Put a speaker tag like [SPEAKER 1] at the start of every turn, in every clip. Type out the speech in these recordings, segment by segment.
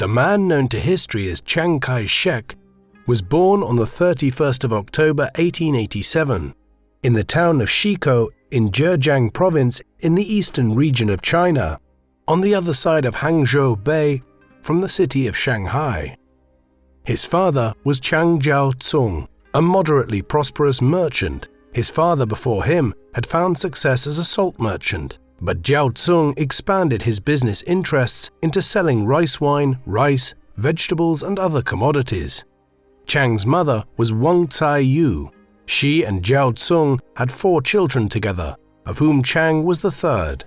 [SPEAKER 1] The man known to history as Chiang Kai-shek was born on the 31st of October 1887 in the town of Shiko in Zhejiang province in the eastern region of China, on the other side of Hangzhou Bay from the city of Shanghai. His father was Chang Jiao-tsung, a moderately prosperous merchant. His father before him had found success as a salt merchant, but Jiao-tsung expanded his business interests into selling rice wine, rice, vegetables and other commodities. Chang's mother was Wang Cai-yu. She and Jiao-tsung had 4 children together, of whom Chang was the third.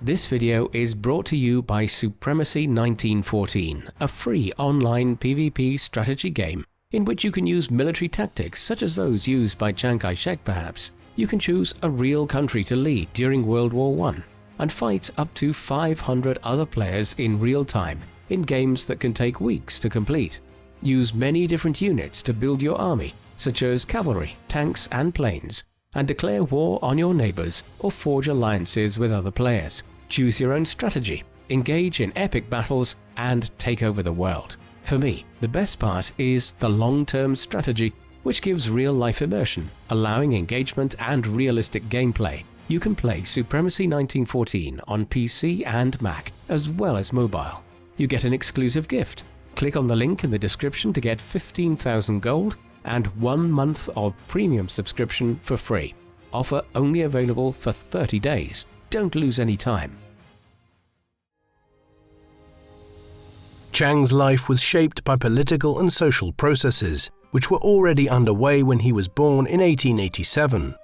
[SPEAKER 2] This video is brought to you by Supremacy 1914, a free online PvP strategy game in which you can use military tactics such as those used by Chiang Kai-shek perhaps. You can choose a real country to lead during World War I and fight up to 500 other players in real time in games that can take weeks to complete. Use many different units to build your army, such as cavalry, tanks and planes, and declare war on your neighbors or forge alliances with other players. Choose your own strategy, engage in epic battles, and take over the world. For me, the best part is the long-term strategy, which gives real-life immersion, allowing engagement and realistic gameplay. You can play Supremacy 1914 on PC and Mac, as well as mobile. You get an exclusive gift. Click on the link in the description to get 15,000 gold and 1 month of premium subscription for free. Offer only available for 30 days. Don't lose any time.
[SPEAKER 1] Chang's life was shaped by political and social processes, which were already underway when he was born in 1887.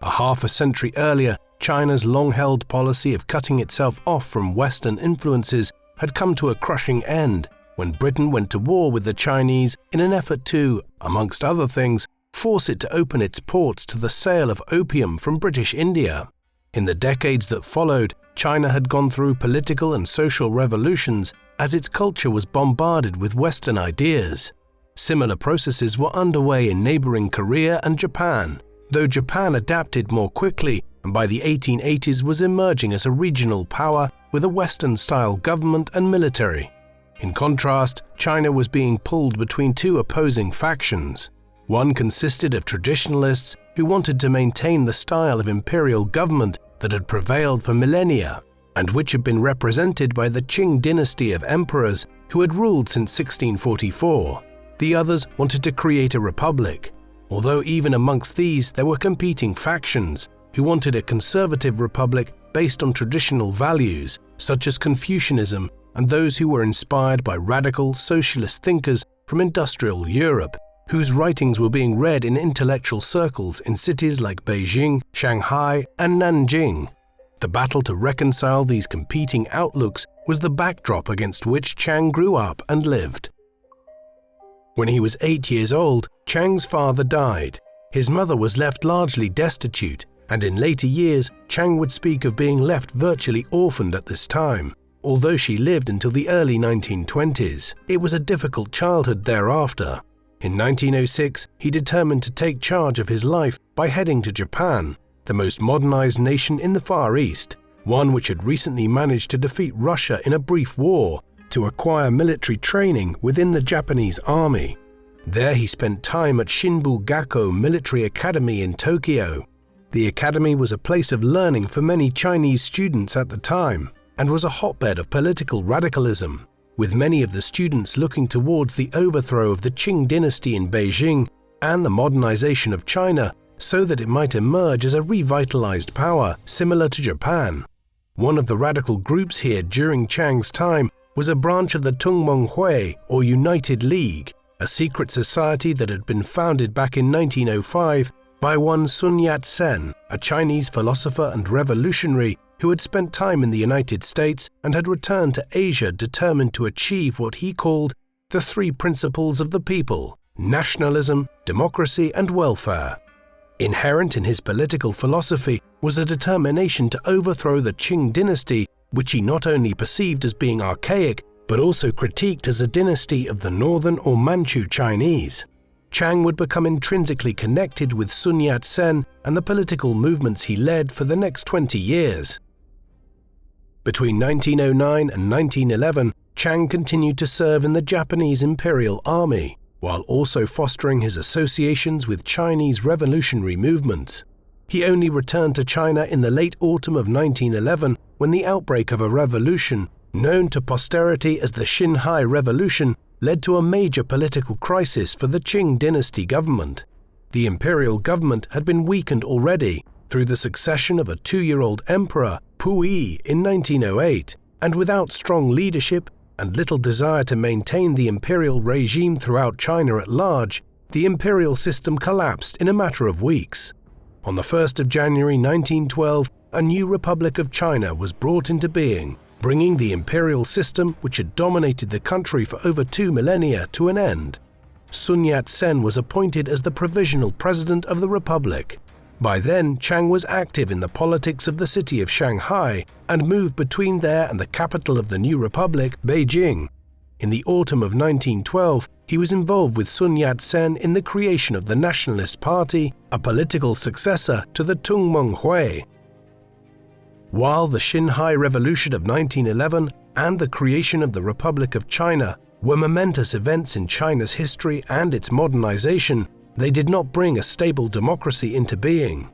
[SPEAKER 1] A half a century earlier, China's long-held policy of cutting itself off from Western influences had come to a crushing end when Britain went to war with the Chinese in an effort to, amongst other things, force it to open its ports to the sale of opium from British India. In the decades that followed, China had gone through political and social revolutions as its culture was bombarded with Western ideas. Similar processes were underway in neighboring Korea and Japan, though Japan adapted more quickly and by the 1880s was emerging as a regional power with a Western-style government and military. In contrast, China was being pulled between 2 opposing factions. One consisted of traditionalists who wanted to maintain the style of imperial government that had prevailed for millennia, and which had been represented by the Qing dynasty of emperors who had ruled since 1644. The others wanted to create a republic, although even amongst these there were competing factions who wanted a conservative republic based on traditional values such as Confucianism and those who were inspired by radical socialist thinkers from industrial Europe, whose writings were being read in intellectual circles in cities like Beijing, Shanghai, and Nanjing. The battle to reconcile these competing outlooks was the backdrop against which Chang grew up and lived. When he was 8 years old, Chang's father died. His mother was left largely destitute, and in later years, Chang would speak of being left virtually orphaned at this time. Although she lived until the early 1920s, it was a difficult childhood thereafter. In 1906, he determined to take charge of his life by heading to Japan, the most modernized nation in the Far East, one which had recently managed to defeat Russia in a brief war, to acquire military training within the Japanese army. There he spent time at Whampoa Military Academy in Tokyo. The academy was a place of learning for many Chinese students at the time, and was a hotbed of political radicalism, with many of the students looking towards the overthrow of the Qing dynasty in Beijing and the modernization of China so that it might emerge as a revitalized power similar to Japan. One of the radical groups here during Chang's time was a branch of the Tungmenghui, or United League, a secret society that had been founded back in 1905 by one Sun Yat-sen, a Chinese philosopher and revolutionary who had spent time in the United States and had returned to Asia determined to achieve what he called the 3 principles of the people: nationalism, democracy, and welfare. Inherent in his political philosophy was a determination to overthrow the Qing dynasty, which he not only perceived as being archaic, but also critiqued as a dynasty of the Northern or Manchu Chinese. Chang would become intrinsically connected with Sun Yat-sen and the political movements he led for the next 20 years. Between 1909 and 1911, Chiang continued to serve in the Japanese Imperial Army, while also fostering his associations with Chinese revolutionary movements. He only returned to China in the late autumn of 1911 when the outbreak of a revolution, known to posterity as the Shin Hai Revolution, led to a major political crisis for the Qing dynasty government. The imperial government had been weakened already through the succession of a 2-year-old emperor, Puyi, in 1908, and without strong leadership and little desire to maintain the imperial regime throughout China at large, the imperial system collapsed in a matter of weeks. On the 1st of January 1912, a new Republic of China was brought into being, bringing the imperial system, which had dominated the country for over 2 millennia, to an end. Sun Yat-sen was appointed as the provisional president of the Republic. By then, Chiang was active in the politics of the city of Shanghai and moved between there and the capital of the new republic, Beijing. In the autumn of 1912, he was involved with Sun Yat-sen in the creation of the Nationalist Party, a political successor to the Tungmeng Hui. While the Shin Hai Revolution of 1911 and the creation of the Republic of China were momentous events in China's history and its modernization, they did not bring a stable democracy into being.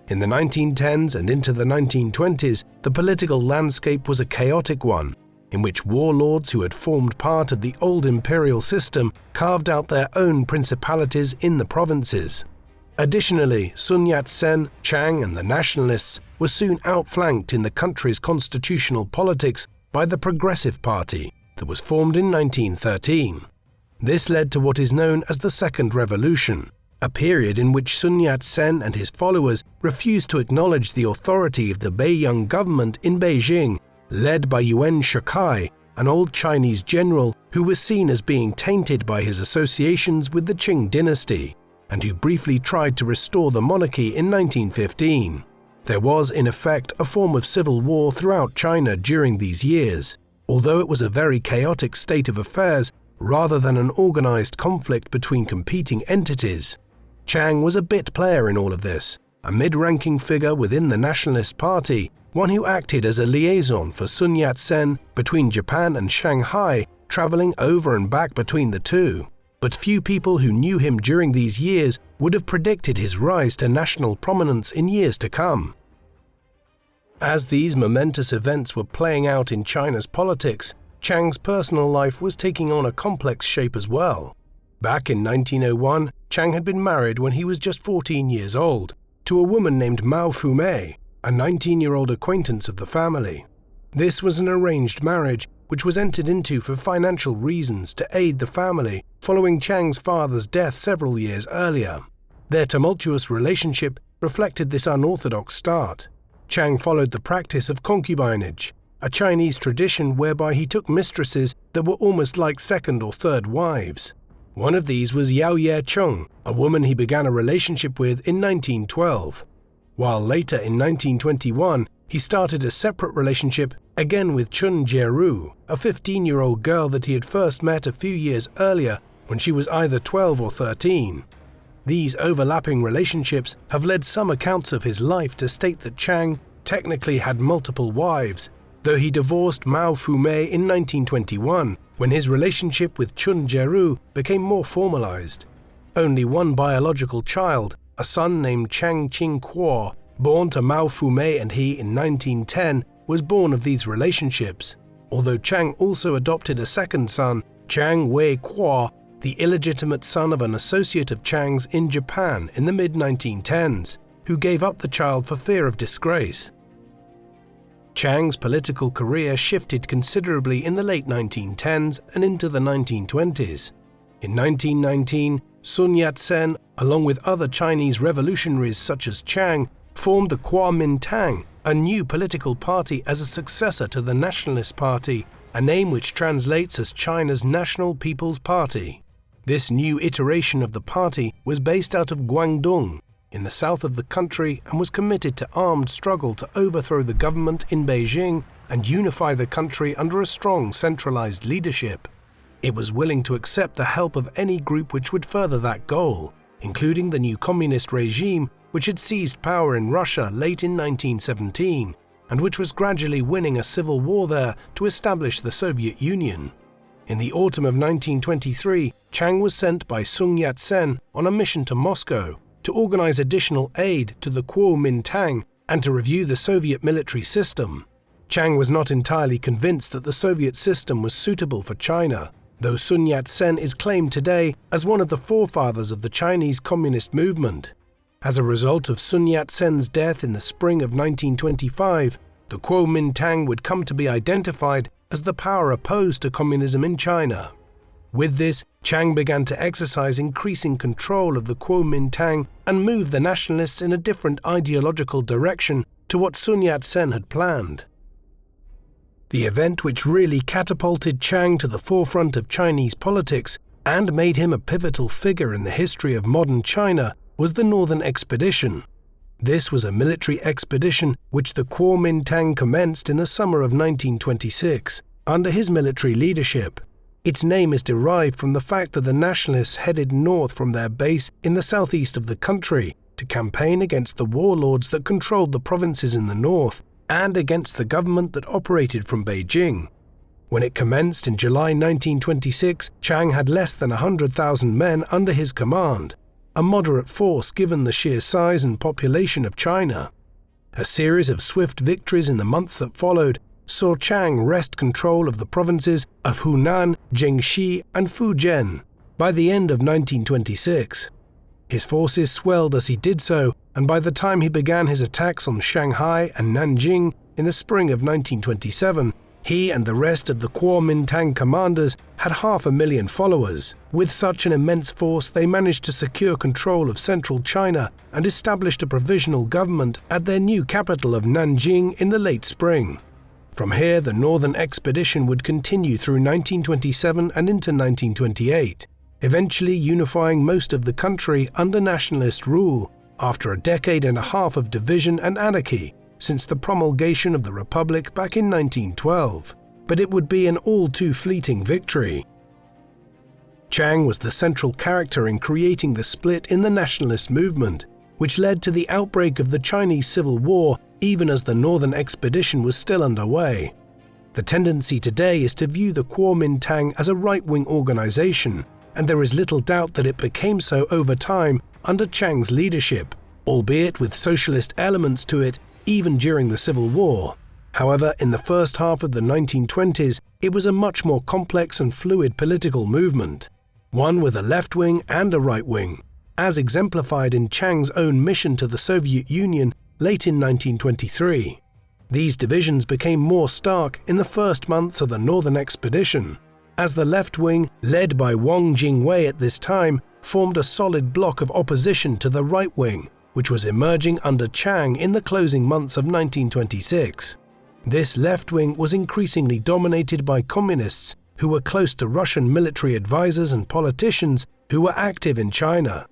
[SPEAKER 1] In the 1910s and into the 1920s, the political landscape was a chaotic one, in which warlords who had formed part of the old imperial system carved out their own principalities in the provinces. Additionally, Sun Yat-sen, Chiang, and the nationalists were soon outflanked in the country's constitutional politics by the Progressive Party that was formed in 1913. This led to what is known as the Second Revolution, a period in which Sun Yat-sen and his followers refused to acknowledge the authority of the Beiyang government in Beijing, led by Yuan Shikai, an old Chinese general who was seen as being tainted by his associations with the Qing dynasty, and who briefly tried to restore the monarchy in 1915. There was, in effect, a form of civil war throughout China during these years, although it was a very chaotic state of affairs rather than an organized conflict between competing entities. Chiang was a bit player in all of this, a mid-ranking figure within the Nationalist Party, one who acted as a liaison for Sun Yat-sen between Japan and Shanghai, traveling over and back between the two. But few people who knew him during these years would have predicted his rise to national prominence in years to come. As these momentous events were playing out in China's politics, Chiang's personal life was taking on a complex shape as well. Back in 1901, Chiang had been married when he was just 14 years old, to a woman named Mao Fu-mei, a 19-year-old acquaintance of the family. This was an arranged marriage which was entered into for financial reasons to aid the family following Chiang's father's death several years earlier. Their tumultuous relationship reflected this unorthodox start. Chiang followed the practice of concubinage, a Chinese tradition whereby he took mistresses that were almost like second or third wives. One of these was Yao Ye-chung, a woman he began a relationship with in 1912, while later in 1921 he started a separate relationship again with Chun Jie-ru, a 15-year-old girl that he had first met a few years earlier when she was either 12 or 13. These overlapping relationships have led some accounts of his life to state that Chiang technically had multiple wives, though he divorced Mao Fu-mei in 1921 when his relationship with Chun Jie-ru became more formalized. Only one biological child, a son named Chang Qing-kuo, born to Mao Fu-mei and he in 1910, was born of these relationships, although Chiang also adopted a second son, Chang Wei-kuo, the illegitimate son of an associate of Chiang's in Japan in the mid-1910s, who gave up the child for fear of disgrace. Chiang's political career shifted considerably in the late 1910s and into the 1920s. In 1919, Sun Yat-sen, along with other Chinese revolutionaries such as Chiang, formed the Kuomintang, a new political party as a successor to the Nationalist Party, a name which translates as China's National People's Party. This new iteration of the party was based out of Guangdong, in the south of the country, and was committed to armed struggle to overthrow the government in Beijing and unify the country under a strong centralized leadership. It was willing to accept the help of any group which would further that goal, including the new communist regime which had seized power in Russia late in 1917, and which was gradually winning a civil war there to establish the Soviet Union. In the autumn of 1923, Chiang was sent by Sun Yat-sen on a mission to Moscow to organize additional aid to the Kuomintang and to review the Soviet military system. Chiang was not entirely convinced that the Soviet system was suitable for China, though Sun Yat-sen is claimed today as one of the forefathers of the Chinese Communist movement. As a result of Sun Yat-sen's death in the spring of 1925, the Kuomintang would come to be identified as the power opposed to communism in China. With this, Chiang began to exercise increasing control of the Kuomintang and move the nationalists in a different ideological direction to what Sun Yat-sen had planned. The event which really catapulted Chiang to the forefront of Chinese politics and made him a pivotal figure in the history of modern China was the Northern Expedition. This was a military expedition which the Kuomintang commenced in the summer of 1926, under his military leadership. Its name is derived from the fact that the nationalists headed north from their base in the southeast of the country to campaign against the warlords that controlled the provinces in the north and against the government that operated from Beijing. When it commenced in July 1926, Chiang had less than 100,000 men under his command, a moderate force given the sheer size and population of China. A series of swift victories in the months that followed saw Chiang wrest control of the provinces of Hunan, Jiangxi, and Fujian by the end of 1926. His forces swelled as he did so, and by the time he began his attacks on Shanghai and Nanjing in the spring of 1927, he and the rest of the Kuomintang commanders had 500,000 followers. With such an immense force, they managed to secure control of central China and established a provisional government at their new capital of Nanjing in the late spring. From here, the Northern Expedition would continue through 1927 and into 1928, eventually unifying most of the country under nationalist rule after a decade and a half of division and anarchy since the promulgation of the Republic back in 1912. But it would be an all-too-fleeting victory. Chiang was the central character in creating the split in the nationalist movement, which led to the outbreak of the Chinese Civil War even as the Northern Expedition was still underway. The tendency today is to view the Kuomintang as a right-wing organization, and there is little doubt that it became so over time under Chiang's leadership, albeit with socialist elements to it even during the Civil War. However, in the first half of the 1920s, it was a much more complex and fluid political movement, one with a left wing and a right wing, as exemplified in Chiang's own mission to the Soviet Union late in 1923. These divisions became more stark in the first months of the Northern Expedition, as the left wing, led by Wang Jingwei at this time, formed a solid block of opposition to the right wing, which was emerging under Chiang in the closing months of 1926. This left wing was increasingly dominated by communists who were close to Russian military advisors and politicians who were active in China.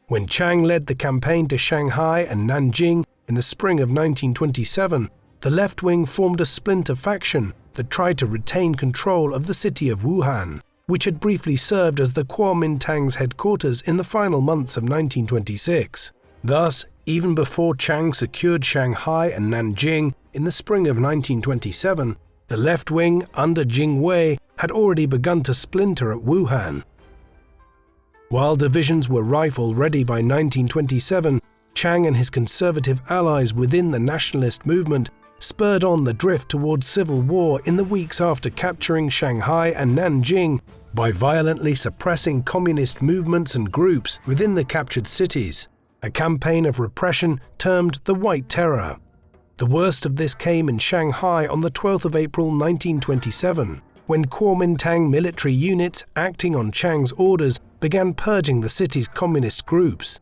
[SPEAKER 1] When Chiang led the campaign to Shanghai and Nanjing in the spring of 1927, the left wing formed a splinter faction that tried to retain control of the city of Wuhan, which had briefly served as the Kuomintang's headquarters in the final months of 1926. Thus, even before Chiang secured Shanghai and Nanjing in the spring of 1927, the left wing under Jingwei had already begun to splinter at Wuhan. While divisions were rife already by 1927, Chiang and his conservative allies within the nationalist movement spurred on the drift towards civil war in the weeks after capturing Shanghai and Nanjing by violently suppressing communist movements and groups within the captured cities, a campaign of repression termed the White Terror. The worst of this came in Shanghai on the 12th of April 1927, when Kuomintang military units acting on Chiang's orders began purging the city's communist groups.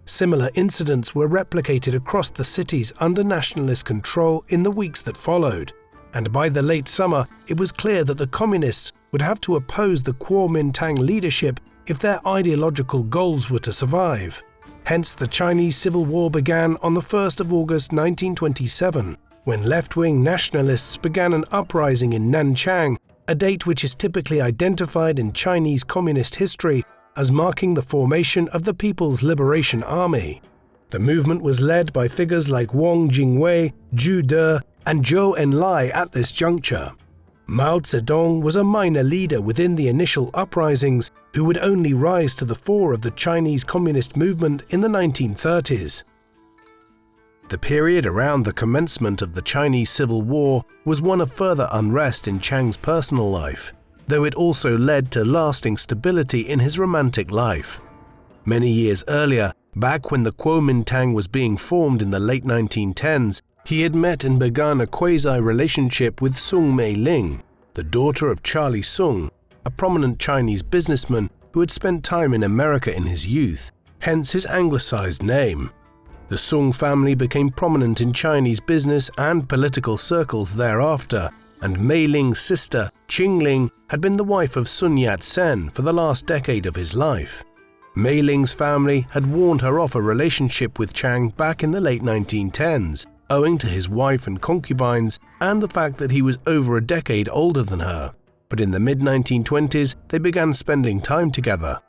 [SPEAKER 1] Similar incidents were replicated across the cities under nationalist control in the weeks that followed, and by the late summer it was clear that the communists would have to oppose the Kuomintang leadership if their ideological goals were to survive. Hence, the Chinese Civil War began on the 1st of August 1927, when left-wing nationalists began an uprising in Nanchang, a date which is typically identified in Chinese communist history as marking the formation of the People's Liberation Army. The movement was led by figures like Wang Jingwei, Zhu De, and Zhou Enlai at this juncture. Mao Zedong was a minor leader within the initial uprisings who would only rise to the fore of the Chinese Communist movement in the 1930s. The period around the commencement of the Chinese Civil War was one of further unrest in Chiang's personal life, though it also led to lasting stability in his romantic life. Many years earlier, back when the Kuomintang was being formed in the late 1910s, he had met and begun a quasi-relationship with Soong Mei-ling, the daughter of Charlie Soong, a prominent Chinese businessman who had spent time in America in his youth, hence his anglicized name. The Soong family became prominent in Chinese business and political circles thereafter, and Mei-ling's sister, Qingling, had been the wife of Sun Yat-sen for the last decade of his life. Mei-ling's family had warned her off a relationship with Chiang back in the late 1910s, owing to his wife and concubines and the fact that he was over a decade older than her. But in the mid-1920s, they began spending time together.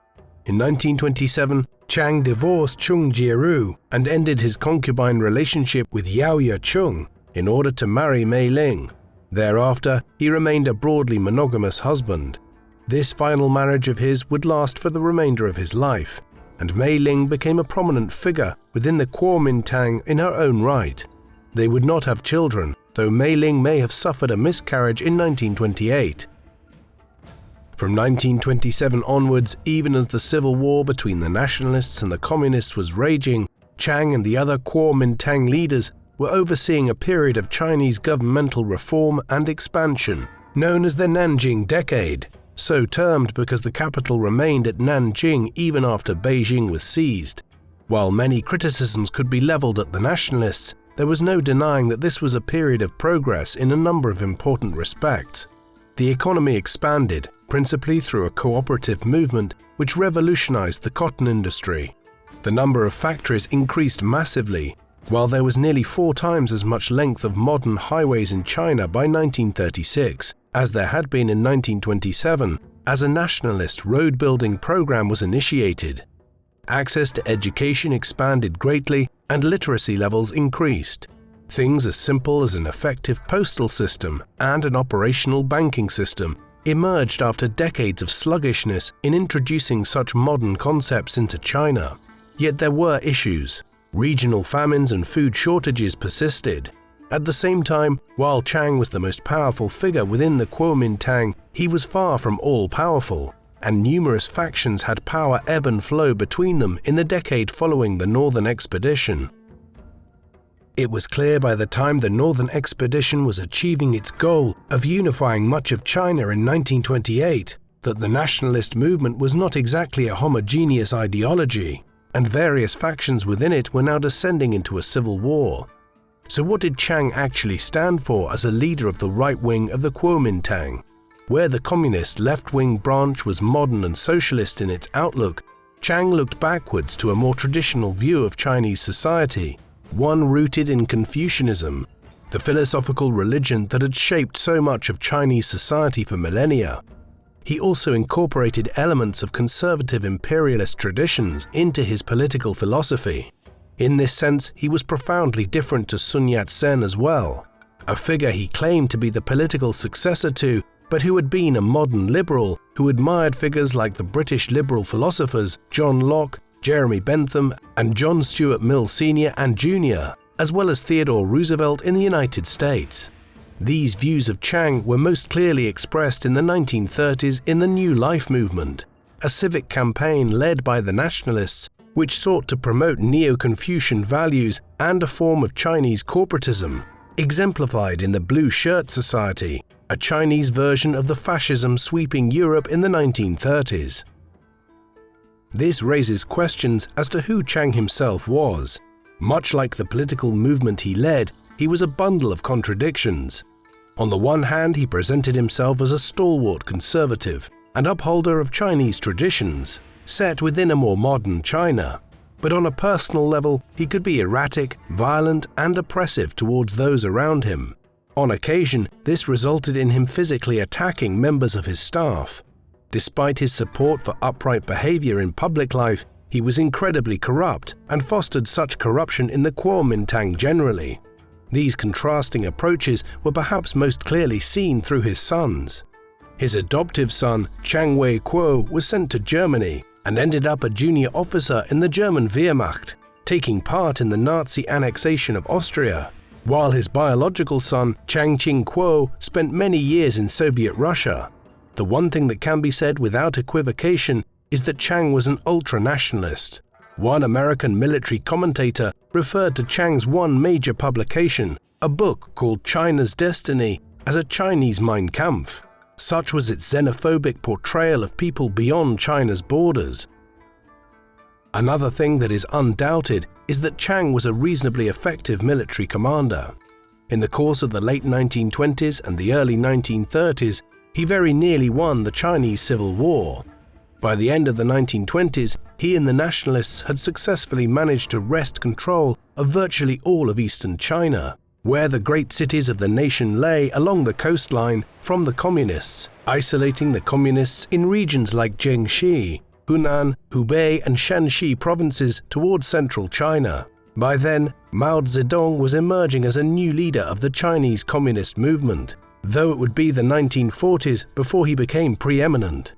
[SPEAKER 1] In 1927, Chiang divorced Chung Jieru and ended his concubine relationship with Yao Ye-chung in order to marry Mei-ling. Thereafter, he remained a broadly monogamous husband. This final marriage of his would last for the remainder of his life, and Mei-ling became a prominent figure within the Kuomintang in her own right. They would not have children, though Mei-ling may have suffered a miscarriage in 1928. From 1927 onwards, even as the civil war between the nationalists and the communists was raging, Chiang and the other Kuomintang leaders were overseeing a period of Chinese governmental reform and expansion, known as the Nanking Decade, so termed because the capital remained at Nanjing even after Beijing was seized. While many criticisms could be leveled at the nationalists, there was no denying that this was a period of progress in a number of important respects. The economy expanded, principally through a cooperative movement which revolutionized the cotton industry. The number of factories increased massively, while there was nearly 4 times as much length of modern highways in China by 1936 as there had been in 1927, as a nationalist road-building program was initiated. Access to education expanded greatly and literacy levels increased. Things as simple as an effective postal system and an operational banking system emerged after decades of sluggishness in introducing such modern concepts into China. Yet there were issues. Regional famines and food shortages persisted. At the same time, while Chiang was the most powerful figure within the Kuomintang, he was far from all-powerful, and numerous factions had power ebb and flow between them in the decade following the Northern Expedition. It was clear by the time the Northern Expedition was achieving its goal of unifying much of China in 1928 that the nationalist movement was not exactly a homogeneous ideology, and various factions within it were now descending into a civil war. So what did Chiang actually stand for as a leader of the right wing of the Kuomintang? Where the communist left-wing branch was modern and socialist in its outlook, Chiang looked backwards to a more traditional view of Chinese society, one rooted in Confucianism, the philosophical religion that had shaped so much of Chinese society for millennia. He also incorporated elements of conservative imperialist traditions into his political philosophy. In this sense, he was profoundly different to Sun Yat-sen as well, a figure he claimed to be the political successor to, but who had been a modern liberal who admired figures like the British liberal philosophers John Locke, Jeremy Bentham, and John Stuart Mill Sr. and Jr., as well as Theodore Roosevelt in the United States. These views of Chiang were most clearly expressed in the 1930s in the New Life movement, a civic campaign led by the nationalists which sought to promote Neo-Confucian values and a form of Chinese corporatism, exemplified in the Blue Shirt Society, a Chinese version of the fascism sweeping Europe in the 1930s. This raises questions as to who Chiang himself was. Much like the political movement he led, he was a bundle of contradictions. On the one hand, he presented himself as a stalwart conservative and upholder of Chinese traditions, set within a more modern China. But on a personal level, he could be erratic, violent, and oppressive towards those around him. On occasion, this resulted in him physically attacking members of his staff. Despite his support for upright behavior in public life, he was incredibly corrupt and fostered such corruption in the Kuomintang generally. These contrasting approaches were perhaps most clearly seen through his sons. His adoptive son, Chiang Wei-kuo, was sent to Germany and ended up a junior officer in the German Wehrmacht, taking part in the Nazi annexation of Austria, while his biological son, Chiang Ching-kuo, spent many years in Soviet Russia. The one thing that can be said without equivocation is that Chiang was an ultra-nationalist. One American military commentator referred to Chiang's one major publication, a book called China's Destiny, as a Chinese Mein Kampf. Such was its xenophobic portrayal of people beyond China's borders. Another thing that is undoubted is that Chiang was a reasonably effective military commander. In the course of the late 1920s and the early 1930s, he very nearly won the Chinese Civil War. By the end of the 1920s, he and the nationalists had successfully managed to wrest control of virtually all of eastern China, where the great cities of the nation lay along the coastline from the communists, isolating the communists in regions like Jiangxi, Hunan, Hubei and Shanxi provinces towards central China. By then, Mao Zedong was emerging as a new leader of the Chinese Communist movement, though it would be the 1940s before he became preeminent.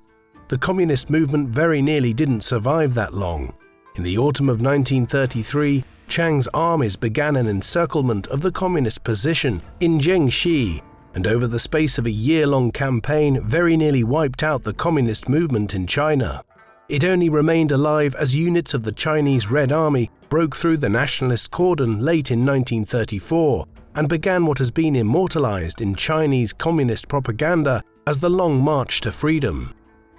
[SPEAKER 1] The communist movement very nearly didn't survive that long. In the autumn of 1933, Chiang's armies began an encirclement of the communist position in Jiangxi, and over the space of a year-long campaign very nearly wiped out the communist movement in China. It only remained alive as units of the Chinese Red Army broke through the nationalist cordon late in 1934 and began what has been immortalized in Chinese communist propaganda as the Long March to Freedom.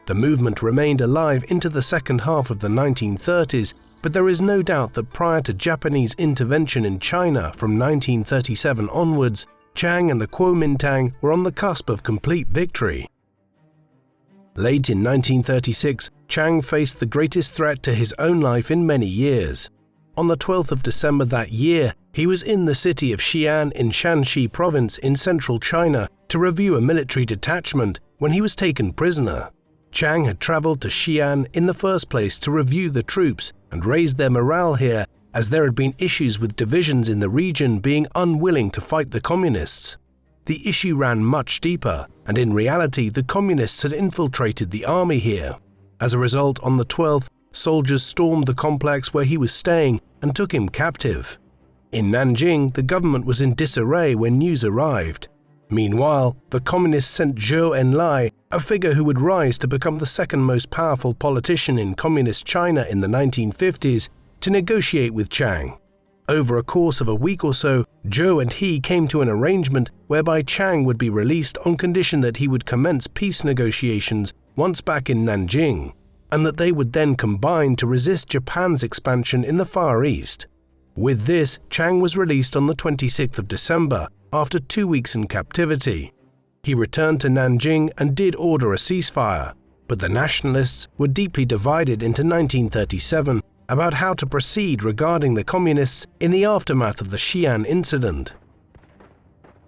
[SPEAKER 1] The movement remained alive into the second half of the 1930s, but there is no doubt that prior to Japanese intervention in China from 1937 onwards, Chiang and the Kuomintang were on the cusp of complete victory. Late in 1936, Chiang faced the greatest threat to his own life in many years. On the 12th of December that year, he was in the city of Xian in Shanxi province in central China to review a military detachment when he was taken prisoner. Chiang had traveled to Xian in the first place to review the troops and raise their morale here, as there had been issues with divisions in the region being unwilling to fight the communists. The issue ran much deeper, and in reality the communists had infiltrated the army here. As a result, on the 12th, soldiers stormed the complex where he was staying and took him captive. In Nanjing, the government was in disarray when news arrived. Meanwhile, the communists sent Zhou Enlai, a figure who would rise to become the second most powerful politician in communist China in the 1950s, to negotiate with Chiang. Over a course of a week or so, Zhou and he came to an arrangement whereby Chiang would be released on condition that he would commence peace negotiations once back in Nanjing, and that they would then combine to resist Japan's expansion in the Far East. With this, Chiang was released on the 26th of December, after 2 weeks in captivity. He returned to Nanjing and did order a ceasefire, but the nationalists were deeply divided into 1937 about how to proceed regarding the communists in the aftermath of the Xian Incident.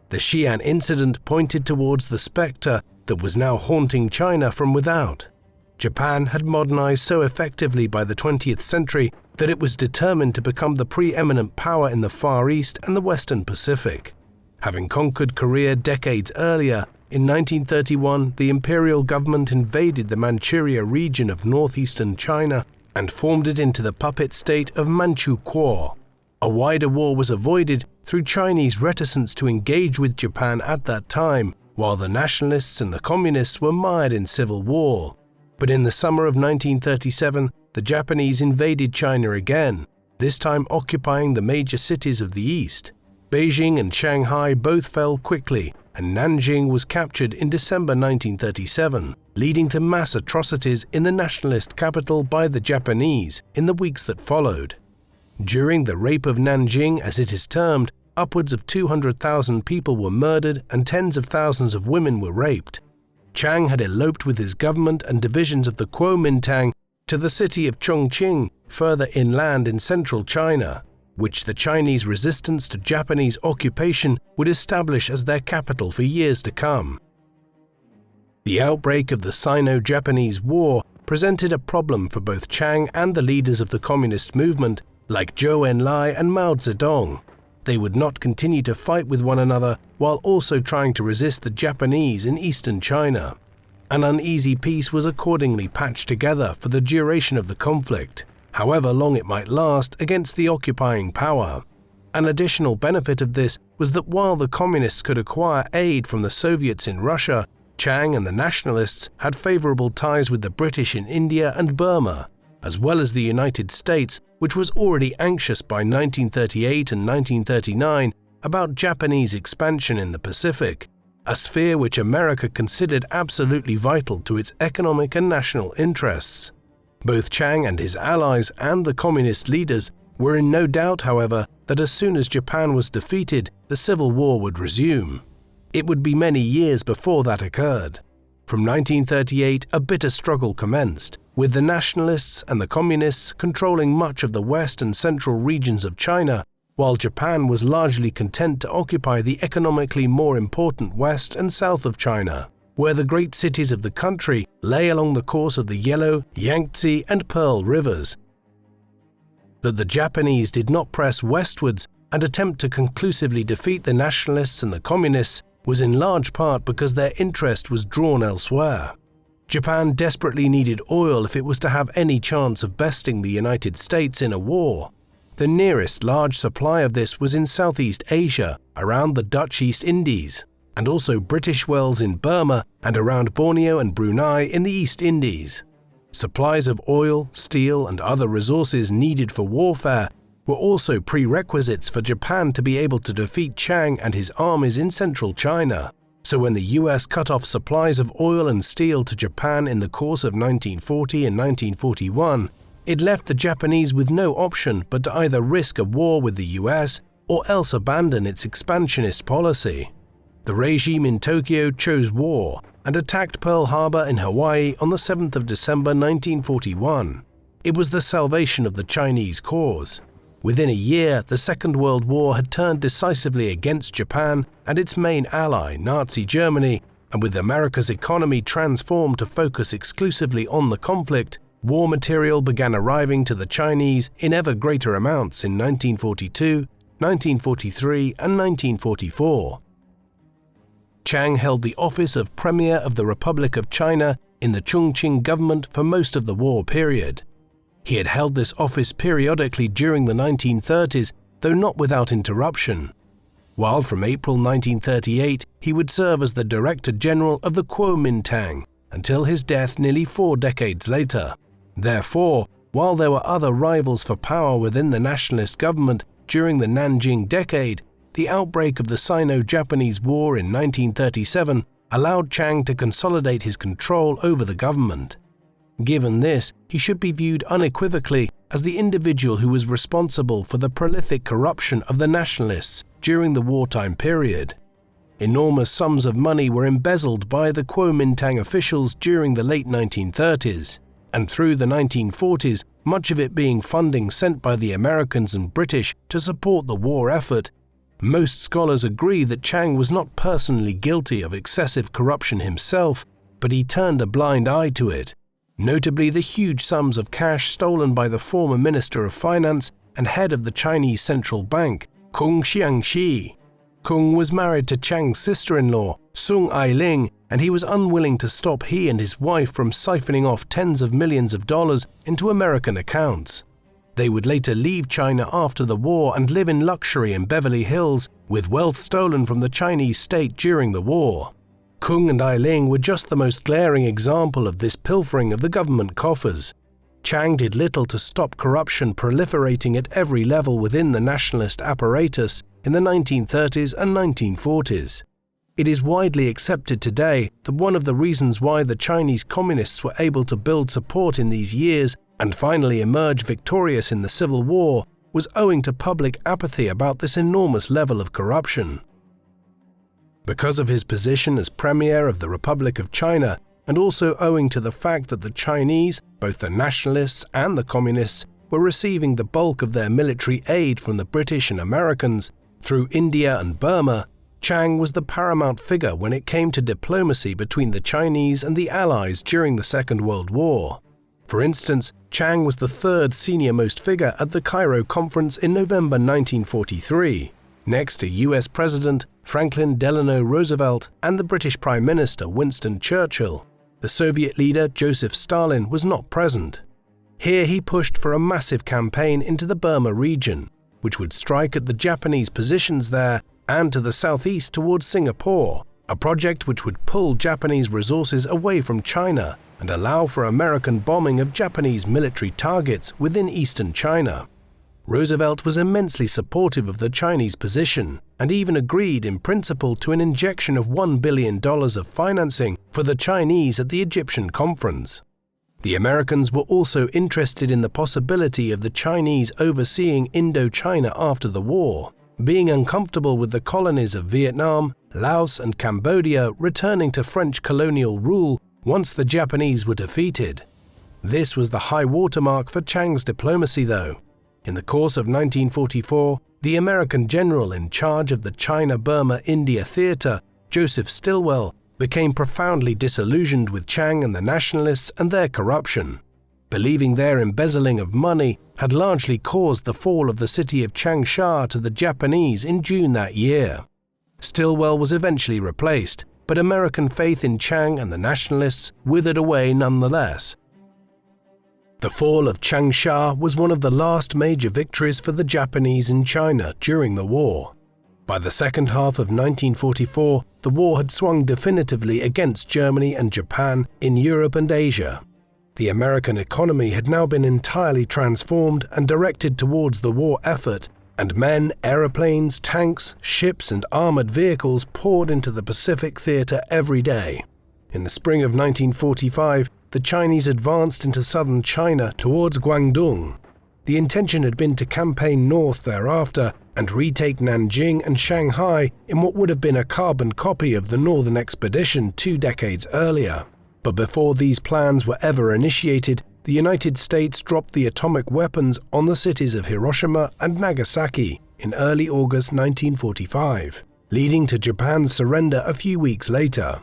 [SPEAKER 1] The Xian Incident pointed towards the spectre that was now haunting China from without. Japan had modernized so effectively by the 20th century that it was determined to become the preeminent power in the Far East and the Western Pacific. Having conquered Korea decades earlier, in 1931 the imperial government invaded the Manchuria region of northeastern China and formed it into the puppet state of Manchukuo. A wider war was avoided through Chinese reticence to engage with Japan at that time, while the nationalists and the communists were mired in civil war. But in the summer of 1937, the Japanese invaded China again, this time occupying the major cities of the east. Beijing and Shanghai both fell quickly, and Nanjing was captured in December 1937, leading to mass atrocities in the nationalist capital by the Japanese in the weeks that followed. During the Rape of Nanjing, as it is termed, upwards of 200,000 people were murdered and tens of thousands of women were raped. Chiang had eloped with his government and divisions of the Kuomintang to the city of Chongqing, further inland in central China, which the Chinese resistance to Japanese occupation would establish as their capital for years to come. The outbreak of the Sino-Japanese War presented a problem for both Chiang and the leaders of the communist movement, like Zhou Enlai and Mao Zedong. They would not continue to fight with one another while also trying to resist the Japanese in eastern China. An uneasy peace was accordingly patched together for the duration of the conflict, however long it might last, against the occupying power. An additional benefit of this was that while the Communists could acquire aid from the Soviets in Russia, Chiang and the Nationalists had favorable ties with the British in India and Burma, as well as the United States, which was already anxious by 1938 and 1939 about Japanese expansion in the Pacific, a sphere which America considered absolutely vital to its economic and national interests. Both Chiang and his allies and the Communist leaders were in no doubt, however, that as soon as Japan was defeated, the Civil War would resume. It would be many years before that occurred. From 1938, a bitter struggle commenced, with the Nationalists and the Communists controlling much of the west and central regions of China, while Japan was largely content to occupy the economically more important west and south of China, where the great cities of the country lay along the course of the Yellow, Yangtze, and Pearl rivers. That the Japanese did not press westwards and attempt to conclusively defeat the Nationalists and the Communists was in large part because their interest was drawn elsewhere. Japan desperately needed oil if it was to have any chance of besting the United States in a war. The nearest large supply of this was in Southeast Asia, around the Dutch East Indies, and also British wells in Burma and around Borneo and Brunei in the East Indies. Supplies of oil, steel, and other resources needed for warfare were also prerequisites for Japan to be able to defeat Chiang and his armies in central China. So when the US cut off supplies of oil and steel to Japan in the course of 1940 and 1941, it left the Japanese with no option but to either risk a war with the US or else abandon its expansionist policy. The regime in Tokyo chose war and attacked Pearl Harbor in Hawaii on the 7th of December 1941. It was the salvation of the Chinese cause. Within a year, the Second World War had turned decisively against Japan and its main ally, Nazi Germany, and with America's economy transformed to focus exclusively on the conflict, war material began arriving to the Chinese in ever greater amounts in 1942, 1943, and 1944. Chiang held the office of Premier of the Republic of China in the Chongqing government for most of the war period. He had held this office periodically during the 1930s, though not without interruption, while from April 1938 he would serve as the Director General of the Kuomintang until his death nearly 4 decades later. Therefore, while there were other rivals for power within the nationalist government during the Nanking Decade, the outbreak of the Sino-Japanese War in 1937 allowed Chiang to consolidate his control over the government. Given this, he should be viewed unequivocally as the individual who was responsible for the prolific corruption of the nationalists during the wartime period. Enormous sums of money were embezzled by the Kuomintang officials during the late 1930s, and through the 1940s, much of it being funding sent by the Americans and British to support the war effort. Most scholars agree that Chiang was not personally guilty of excessive corruption himself, but he turned a blind eye to it. Notably the huge sums of cash stolen by the former Minister of Finance and head of the Chinese Central Bank, Kung Xiangxi. Kung was married to Chiang's sister-in-law, Soong Ai-ling, and he was unwilling to stop he and his wife from siphoning off tens of millions of dollars into American accounts. They would later leave China after the war and live in luxury in Beverly Hills, with wealth stolen from the Chinese state during the war. Kung and Ai-ling were just the most glaring example of this pilfering of the government coffers. Chiang did little to stop corruption proliferating at every level within the nationalist apparatus in the 1930s and 1940s. It is widely accepted today that one of the reasons why the Chinese communists were able to build support in these years and finally emerge victorious in the Civil War was owing to public apathy about this enormous level of corruption. Because of his position as Premier of the Republic of China, and also owing to the fact that the Chinese, both the nationalists and the communists, were receiving the bulk of their military aid from the British and Americans through India and Burma, Chiang was the paramount figure when it came to diplomacy between the Chinese and the Allies during the Second World War. For instance, Chiang was the third senior-most figure at the Cairo Conference in November 1943. Next to US President Franklin Delano Roosevelt and the British Prime Minister Winston Churchill, the Soviet leader Joseph Stalin was not present. Here he pushed for a massive campaign into the Burma region, which would strike at the Japanese positions there and to the southeast towards Singapore, a project which would pull Japanese resources away from China and allow for American bombing of Japanese military targets within eastern China. Roosevelt was immensely supportive of the Chinese position and even agreed in principle to an injection of $1 billion of financing for the Chinese at the Egyptian conference. The Americans were also interested in the possibility of the Chinese overseeing Indochina after the war, being uncomfortable with the colonies of Vietnam, Laos and Cambodia returning to French colonial rule once the Japanese were defeated. This was the high watermark for Chiang's diplomacy though. In the course of 1944, the American general in charge of the China-Burma-India theater, Joseph Stilwell, became profoundly disillusioned with Chiang and the nationalists and their corruption, believing their embezzling of money had largely caused the fall of the city of Changsha to the Japanese in June that year. Stilwell was eventually replaced, but American faith in Chiang and the nationalists withered away nonetheless. The fall of Changsha was one of the last major victories for the Japanese in China during the war. By the second half of 1944, the war had swung definitively against Germany and Japan in Europe and Asia. The American economy had now been entirely transformed and directed towards the war effort, and men, aeroplanes, tanks, ships and armored vehicles poured into the Pacific theater every day. In the spring of 1945, the Chinese advanced into southern China towards Guangdong. The intention had been to campaign north thereafter and retake Nanjing and Shanghai in what would have been a carbon copy of the northern expedition 2 decades earlier. But before these plans were ever initiated, the United States dropped the atomic weapons on the cities of Hiroshima and Nagasaki in early August 1945, leading to Japan's surrender a few weeks later.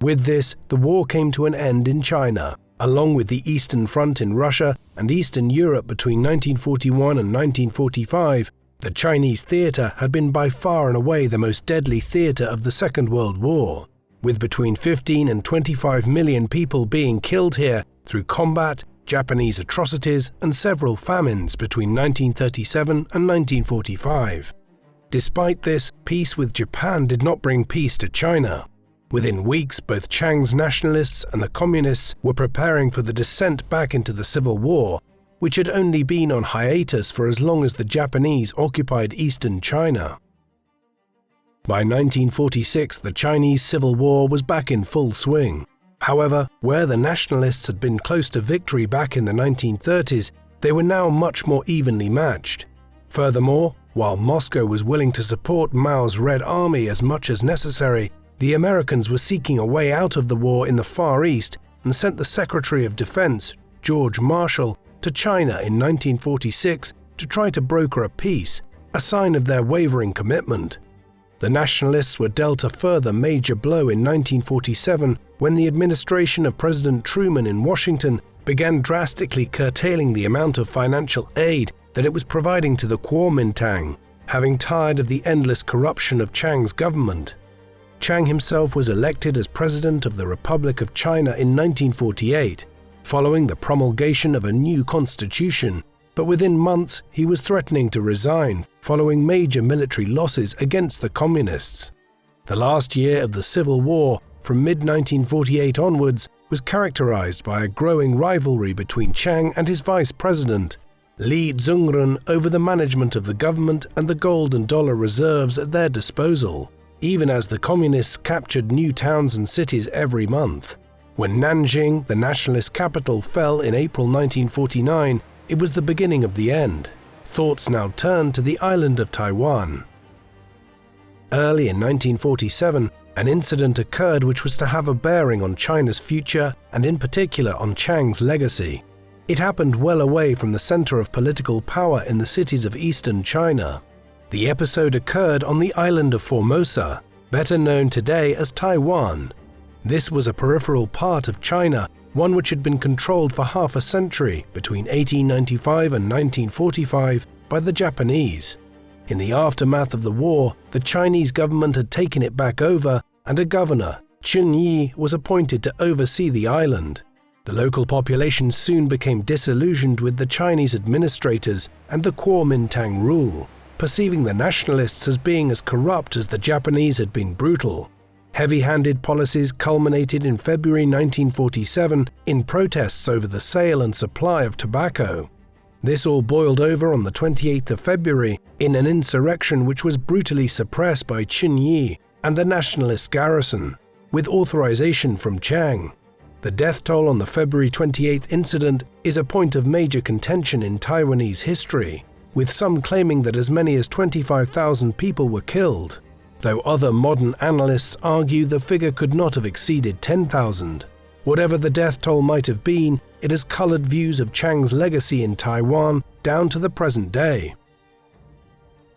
[SPEAKER 1] With this, the war came to an end in China, along with the Eastern Front in Russia and Eastern Europe between 1941 and 1945. The Chinese theater had been by far and away the most deadly theater of the Second World War, with between 15 and 25 million people being killed here through combat, Japanese atrocities and several famines between 1937 and 1945. Despite this, peace with Japan did not bring peace to China. Within weeks, both Chiang's nationalists and the communists were preparing for the descent back into the Civil War, which had only been on hiatus for as long as the Japanese occupied eastern China. By 1946, the Chinese Civil War was back in full swing. However, where the nationalists had been close to victory back in the 1930s, they were now much more evenly matched. Furthermore, while Moscow was willing to support Mao's Red Army as much as necessary, the Americans were seeking a way out of the war in the Far East and sent the Secretary of Defense, George Marshall, to China in 1946 to try to broker a peace, a sign of their wavering commitment. The nationalists were dealt a further major blow in 1947 when the administration of President Truman in Washington began drastically curtailing the amount of financial aid that it was providing to the Kuomintang, having tired of the endless corruption of Chiang's government. Chiang himself was elected as President of the Republic of China in 1948, following the promulgation of a new constitution, but within months he was threatening to resign following major military losses against the communists. The last year of the Civil War, from mid-1948 onwards, was characterized by a growing rivalry between Chiang and his vice president, Li Zhongrun, over the management of the government and the gold and dollar reserves at their disposal, even as the communists captured new towns and cities every month. When Nanjing, the nationalist capital, fell in April 1949, it was the beginning of the end. Thoughts now turned to the island of Taiwan. Early in 1947, an incident occurred which was to have a bearing on China's future and in particular on Chiang's legacy. It happened well away from the center of political power in the cities of eastern China. The episode occurred on the island of Formosa, better known today as Taiwan. This was a peripheral part of China, one which had been controlled for half a century between 1895 and 1945 by the Japanese. In the aftermath of the war, the Chinese government had taken it back over, and a governor, Chun Yi, was appointed to oversee the island. The local population soon became disillusioned with the Chinese administrators and the Kuomintang rule, perceiving the nationalists as being as corrupt as the Japanese had been brutal. Heavy-handed policies culminated in February 1947 in protests over the sale and supply of tobacco. This all boiled over on the 28th of February in an insurrection which was brutally suppressed by Chun Yi and the nationalist garrison, with authorization from Chiang. The death toll on the February 28th incident is a point of major contention in Taiwanese history, with some claiming that as many as 25,000 people were killed, though other modern analysts argue the figure could not have exceeded 10,000. Whatever the death toll might have been, it has colored views of Chiang's legacy in Taiwan down to the present day.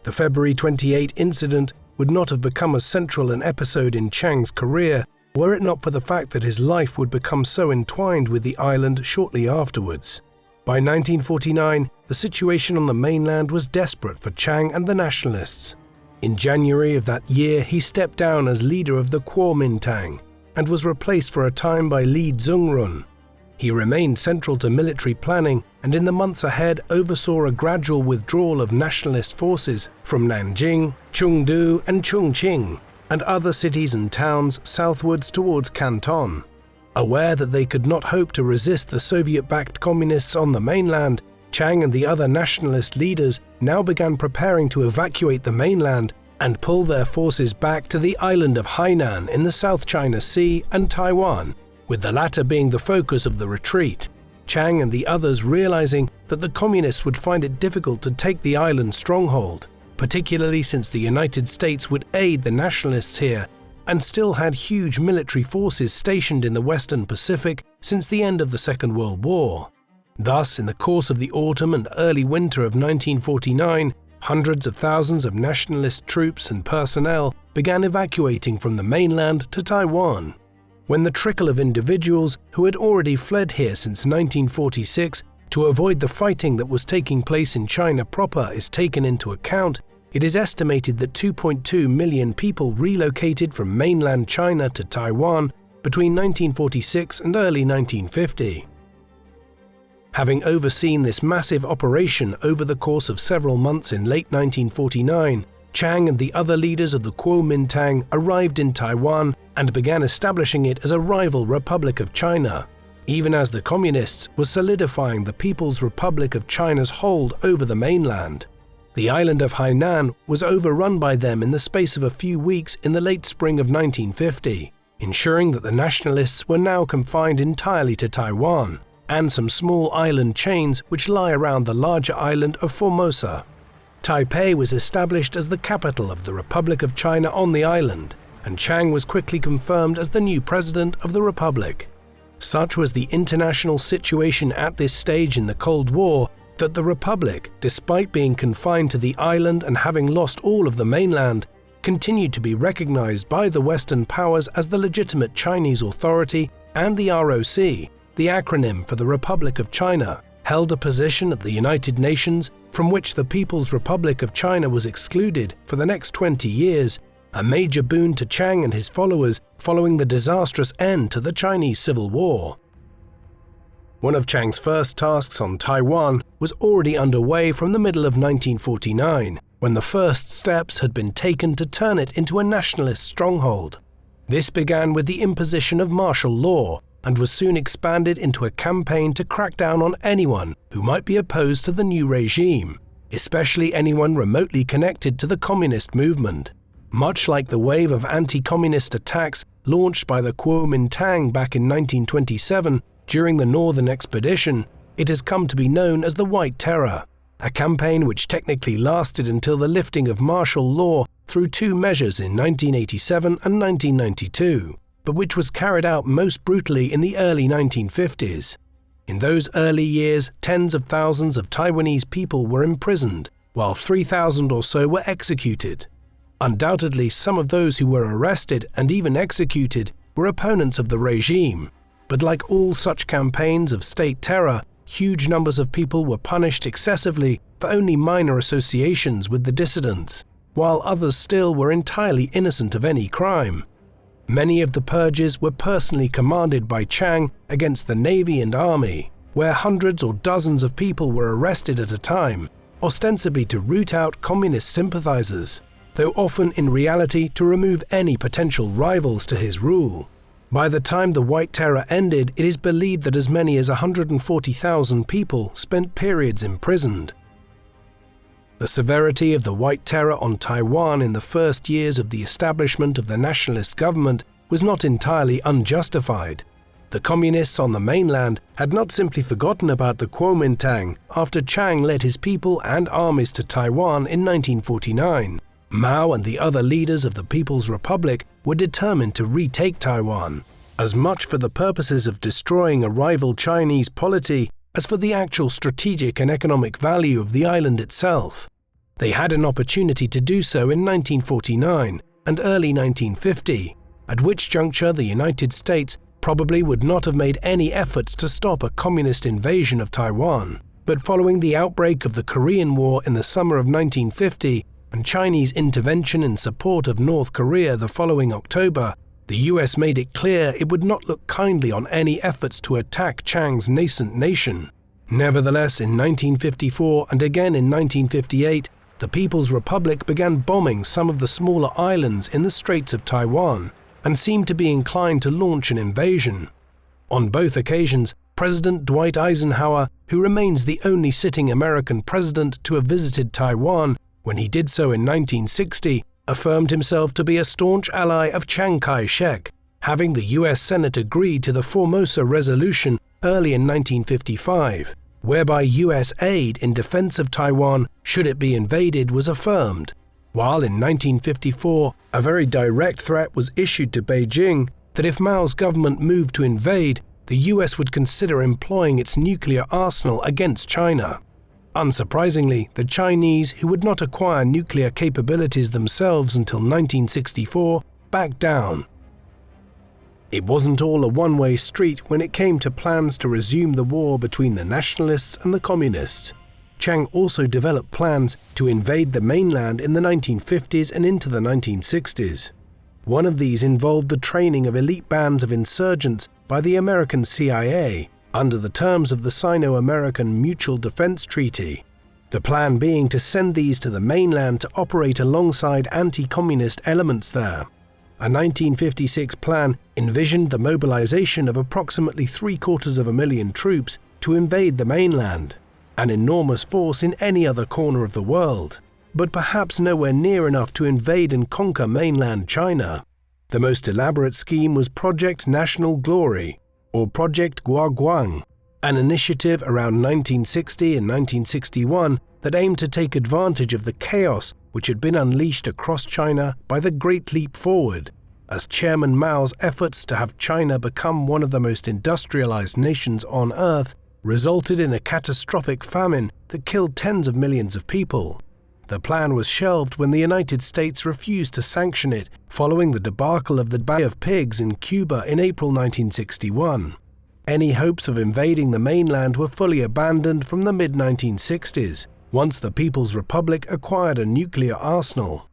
[SPEAKER 1] The February 28 incident would not have become as central an episode in Chiang's career were it not for the fact that his life would become so entwined with the island shortly afterwards. By 1949, the situation on the mainland was desperate for Chiang and the nationalists. In January of that year, he stepped down as leader of the Kuomintang and was replaced for a time by Li Zhongrun. He remained central to military planning and in the months ahead oversaw a gradual withdrawal of nationalist forces from Nanjing, Chengdu and Chongqing and other cities and towns southwards towards Canton. Aware that they could not hope to resist the Soviet-backed communists on the mainland, Chiang and the other nationalist leaders now began preparing to evacuate the mainland and pull their forces back to the island of Hainan in the South China Sea and Taiwan, with the latter being the focus of the retreat. Chiang and the others realizing that the communists would find it difficult to take the island stronghold, particularly since the United States would aid the nationalists here and still had huge military forces stationed in the Western Pacific since the end of the Second World War. Thus, in the course of the autumn and early winter of 1949, hundreds of thousands of nationalist troops and personnel began evacuating from the mainland to Taiwan. When the trickle of individuals who had already fled here since 1946 to avoid the fighting that was taking place in China proper is taken into account, it is estimated that 2.2 million people relocated from mainland China to Taiwan between 1946 and early 1950. Having overseen this massive operation over the course of several months in late 1949, Chiang and the other leaders of the Kuomintang arrived in Taiwan and began establishing it as a rival Republic of China, even as the Communists were solidifying the People's Republic of China's hold over the mainland. The island of Hainan was overrun by them in the space of a few weeks in the late spring of 1950, ensuring that the nationalists were now confined entirely to Taiwan and some small island chains which lie around the larger island of Formosa. Taipei was established as the capital of the Republic of China on the island, and Chiang was quickly confirmed as the new president of the Republic. Such was the international situation at this stage in the Cold War that the Republic, despite being confined to the island and having lost all of the mainland, continued to be recognized by the Western powers as the legitimate Chinese authority, and the ROC, the acronym for the Republic of China, held a position at the United Nations from which the People's Republic of China was excluded for the next 20 years, a major boon to Chiang and his followers following the disastrous end to the Chinese Civil War. One of Chiang's first tasks on Taiwan was already underway from the middle of 1949, when the first steps had been taken to turn it into a nationalist stronghold. This began with the imposition of martial law and was soon expanded into a campaign to crack down on anyone who might be opposed to the new regime, especially anyone remotely connected to the communist movement. Much like the wave of anti-communist attacks launched by the Kuomintang back in 1927 during the Northern Expedition, it has come to be known as the White Terror, a campaign which technically lasted until the lifting of martial law through two measures in 1987 and 1992, but which was carried out most brutally in the early 1950s. In those early years, tens of thousands of Taiwanese people were imprisoned, while 3,000 or so were executed. Undoubtedly, some of those who were arrested and even executed were opponents of the regime, but like all such campaigns of state terror, huge numbers of people were punished excessively for only minor associations with the dissidents, while others still were entirely innocent of any crime. Many of the purges were personally commanded by Chiang against the navy and army, where hundreds or dozens of people were arrested at a time, ostensibly to root out communist sympathizers, though often in reality to remove any potential rivals to his rule. By the time the White Terror ended, it is believed that as many as 140,000 people spent periods imprisoned. The severity of the White Terror on Taiwan in the first years of the establishment of the nationalist government was not entirely unjustified. The communists on the mainland had not simply forgotten about the Kuomintang after Chiang led his people and armies to Taiwan in 1949. Mao and the other leaders of the People's Republic were determined to retake Taiwan, as much for the purposes of destroying a rival Chinese polity as for the actual strategic and economic value of the island itself. They had an opportunity to do so in 1949 and early 1950, at which juncture the United States probably would not have made any efforts to stop a communist invasion of Taiwan. But following the outbreak of the Korean War in the summer of 1950 and Chinese intervention in support of North Korea the following October, the US made it clear it would not look kindly on any efforts to attack Chiang's nascent nation. Nevertheless, in 1954 and again in 1958, the People's Republic began bombing some of the smaller islands in the Straits of Taiwan and seemed to be inclined to launch an invasion. On both occasions, President Dwight Eisenhower, who remains the only sitting American president to have visited Taiwan when he did so in 1960, affirmed himself to be a staunch ally of Chiang Kai-shek, having the US Senate agree to the Formosa Resolution early in 1955, whereby US aid in defense of Taiwan should it be invaded was affirmed, while in 1954 a very direct threat was issued to Beijing that if Mao's government moved to invade, the US would consider employing its nuclear arsenal against China. Unsurprisingly, the Chinese, who would not acquire nuclear capabilities themselves until 1964, backed down. It wasn't all a one-way street when it came to plans to resume the war between the nationalists and the communists. Chiang also developed plans to invade the mainland in the 1950s and into the 1960s. One of these involved the training of elite bands of insurgents by the American CIA under the terms of the Sino-American Mutual Defense Treaty, the plan being to send these to the mainland to operate alongside anti-communist elements there. A 1956 plan envisioned the mobilization of approximately 750,000 troops to invade the mainland, an enormous force in any other corner of the world, but perhaps nowhere near enough to invade and conquer mainland China. The most elaborate scheme was Project National Glory, or Project Guoguang, an initiative around 1960 and 1961 that aimed to take advantage of the chaos which had been unleashed across China by the Great Leap Forward, as Chairman Mao's efforts to have China become one of the most industrialized nations on Earth resulted in a catastrophic famine that killed tens of millions of people. The plan was shelved when the United States refused to sanction it following the debacle of the Bay of Pigs in Cuba in April 1961. Any hopes of invading the mainland were fully abandoned from the mid-1960s, once the People's Republic acquired a nuclear arsenal.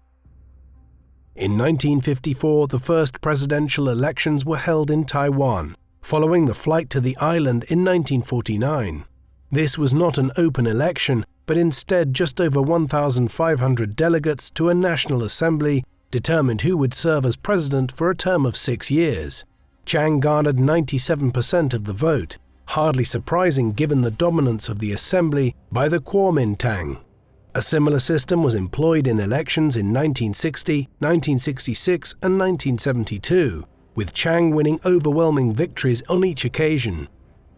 [SPEAKER 1] In 1954, the first presidential elections were held in Taiwan, following the flight to the island in 1949. This was not an open election, but instead just over 1,500 delegates to a National Assembly determined who would serve as president for a term of 6 years. Chiang garnered 97% of the vote, hardly surprising given the dominance of the assembly by the Kuomintang. A similar system was employed in elections in 1960, 1966 and 1972, with Chiang winning overwhelming victories on each occasion.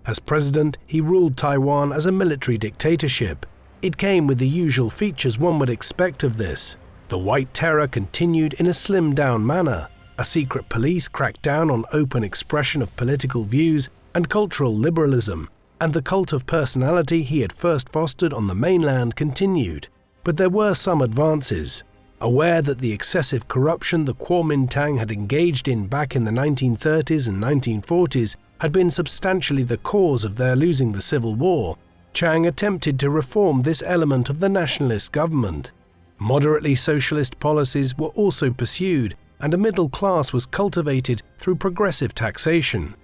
[SPEAKER 1] As president, he ruled Taiwan as a military dictatorship. It came with the usual features one would expect of this. The White Terror continued in a slimmed-down manner. A secret police cracked down on open expression of political views and cultural liberalism, and the cult of personality he had first fostered on the mainland continued. But there were some advances. Aware that the excessive corruption the Kuomintang had engaged in back in the 1930s and 1940s had been substantially the cause of their losing the civil war, Chiang attempted to reform this element of the nationalist government. Moderately socialist policies were also pursued, and a middle class was cultivated through progressive taxation.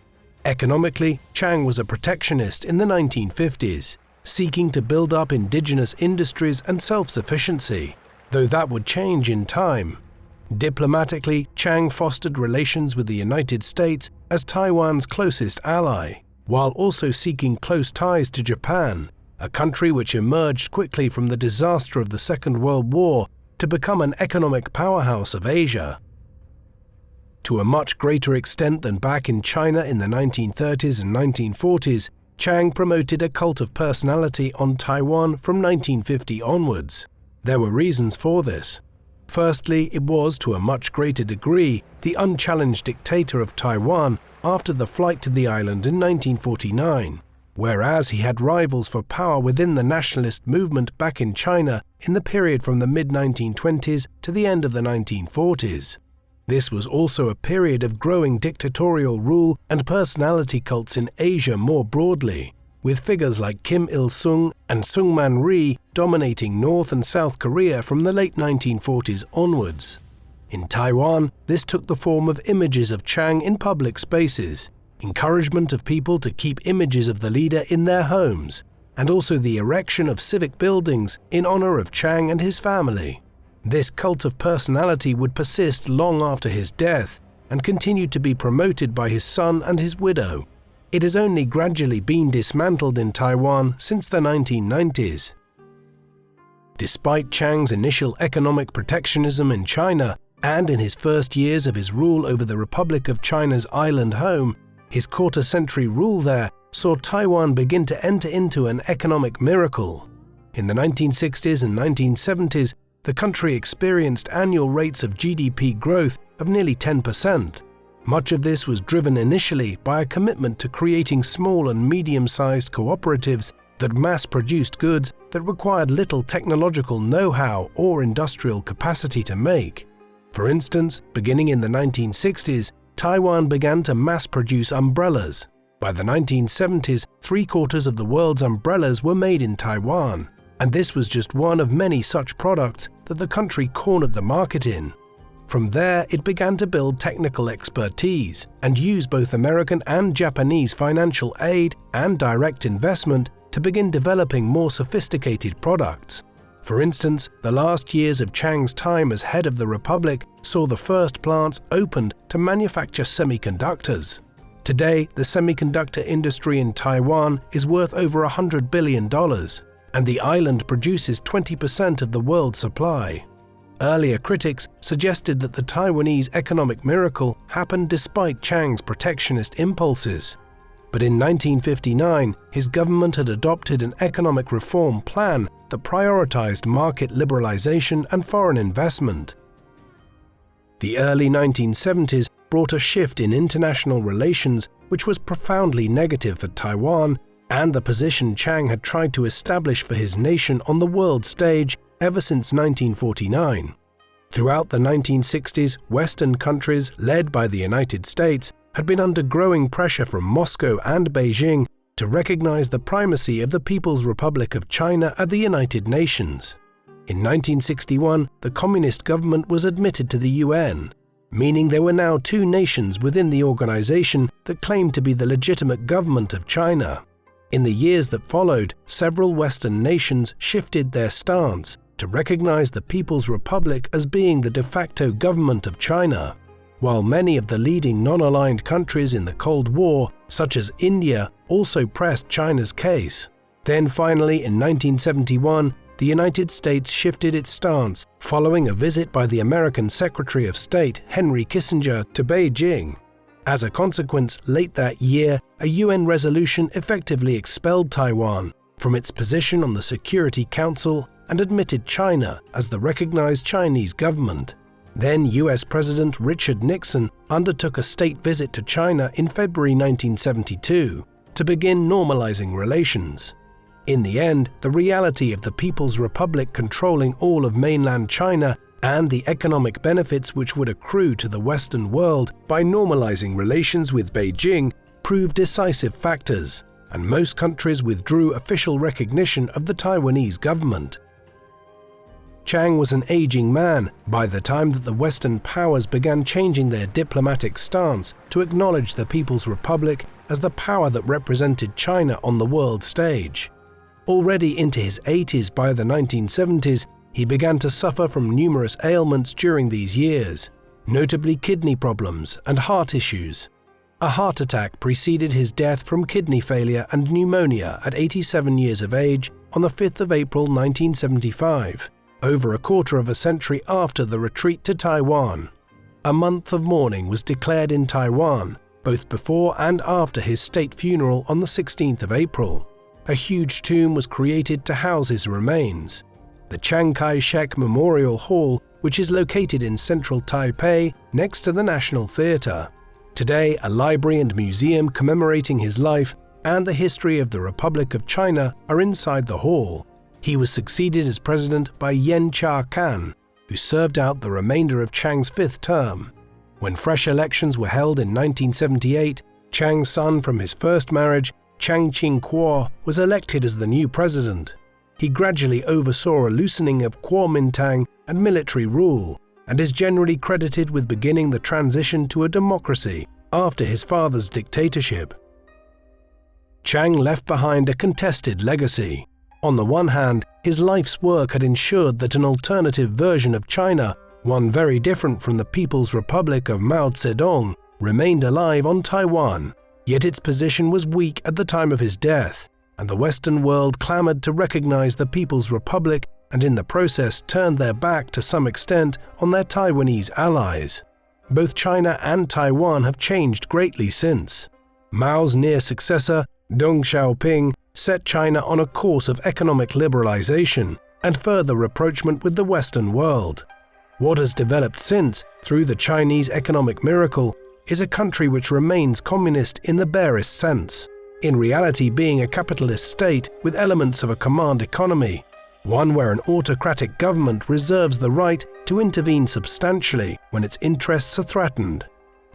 [SPEAKER 1] Economically, Chiang was a protectionist in the 1950s, seeking to build up indigenous industries and self-sufficiency, though that would change in time. Diplomatically, Chiang fostered relations with the United States as Taiwan's closest ally, while also seeking close ties to Japan, a country which emerged quickly from the disaster of the Second World War to become an economic powerhouse of Asia. To a much greater extent than back in China in the 1930s and 1940s, Chiang promoted a cult of personality on Taiwan from 1950 onwards. There were reasons for this. Firstly, it was, to a much greater degree, the unchallenged dictator of Taiwan after the flight to the island in 1949, whereas he had rivals for power within the nationalist movement back in China in the period from the mid-1920s to the end of the 1940s. This was also a period of growing dictatorial rule and personality cults in Asia more broadly, with figures like Kim Il-sung and Syngman Rhee dominating North and South Korea from the late 1940s onwards. In Taiwan, this took the form of images of Chiang in public spaces, encouragement of people to keep images of the leader in their homes, and also the erection of civic buildings in honor of Chiang and his family. This cult of personality would persist long after his death and continued to be promoted by his son and his widow. It has only gradually been dismantled in Taiwan since the 1990s. Despite Chiang's initial economic protectionism in China and in his first years of his rule over the Republic of China's island home, his quarter-century rule there saw Taiwan begin to enter into an economic miracle. In the 1960s and 1970s, the country experienced annual rates of GDP growth of nearly 10%. Much of this was driven initially by a commitment to creating small and medium-sized cooperatives that mass-produced goods that required little technological know-how or industrial capacity to make. For instance, beginning in the 1960s, Taiwan began to mass-produce umbrellas. By the 1970s, 3/4 of the world's umbrellas were made in Taiwan, and this was just one of many such products that the country cornered the market in. From there, it began to build technical expertise and use both American and Japanese financial aid and direct investment to begin developing more sophisticated products. For instance, the last years of Chiang's time as head of the Republic saw the first plants opened to manufacture semiconductors. Today, the semiconductor industry in Taiwan is worth over $100 billion, and the island produces 20% of the world's supply. Earlier critics suggested that the Taiwanese economic miracle happened despite Chiang's protectionist impulses. But in 1959, his government had adopted an economic reform plan that prioritized market liberalization and foreign investment. The early 1970s brought a shift in international relations which was profoundly negative for Taiwan and the position Chiang had tried to establish for his nation on the world stage ever since 1949. Throughout the 1960s, Western countries, led by the United States, had been under growing pressure from Moscow and Beijing to recognize the primacy of the People's Republic of China at the United Nations. In 1961, the communist government was admitted to the UN, meaning there were now two nations within the organization that claimed to be the legitimate government of China. In the years that followed, several Western nations shifted their stance to recognize the People's Republic as being the de facto government of China, while many of the leading non-aligned countries in the Cold War, such as India, also pressed China's case. Then finally, in 1971, the United States shifted its stance following a visit by the American Secretary of State Henry Kissinger to Beijing. As a consequence, late that year, a UN resolution effectively expelled Taiwan from its position on the Security Council and admitted China as the recognized Chinese government. Then US President Richard Nixon undertook a state visit to China in February 1972 to begin normalizing relations. In the end, the reality of the People's Republic controlling all of mainland China and the economic benefits which would accrue to the Western world by normalizing relations with Beijing proved decisive factors, and most countries withdrew official recognition of the Taiwanese government. Chiang was an aging man by the time that the Western powers began changing their diplomatic stance to acknowledge the People's Republic as the power that represented China on the world stage. Already into his 80s by the 1970s, he began to suffer from numerous ailments during these years, notably kidney problems and heart issues. A heart attack preceded his death from kidney failure and pneumonia at 87 years of age on the 5th of April 1975, over a quarter of a century after the retreat to Taiwan. A month of mourning was declared in Taiwan, both before and after his state funeral on the 16th of April. A huge tomb was created to house his remains. The Chiang Kai-shek Memorial Hall, which is located in central Taipei next to the National Theatre. Today, a library and museum commemorating his life and the history of the Republic of China are inside the hall. He was succeeded as president by Yen Chia-kan, who served out the remainder of Chiang's 5th term. When fresh elections were held in 1978, Chiang's son from his first marriage, Chiang Ching-kuo, was elected as the new president. He gradually oversaw a loosening of Kuomintang and military rule, and is generally credited with beginning the transition to a democracy after his father's dictatorship. Chiang left behind a contested legacy. On the one hand, his life's work had ensured that an alternative version of China, one very different from the People's Republic of Mao Zedong, remained alive on Taiwan, yet its position was weak at the time of his death, and the Western world clamored to recognize the People's Republic and in the process turned their back to some extent on their Taiwanese allies. Both China and Taiwan have changed greatly since. Mao's near successor, Deng Xiaoping, set China on a course of economic liberalization and further rapprochement with the Western world. What has developed since, through the Chinese economic miracle, is a country which remains communist in the barest sense, in reality being a capitalist state with elements of a command economy, one where an autocratic government reserves the right to intervene substantially when its interests are threatened.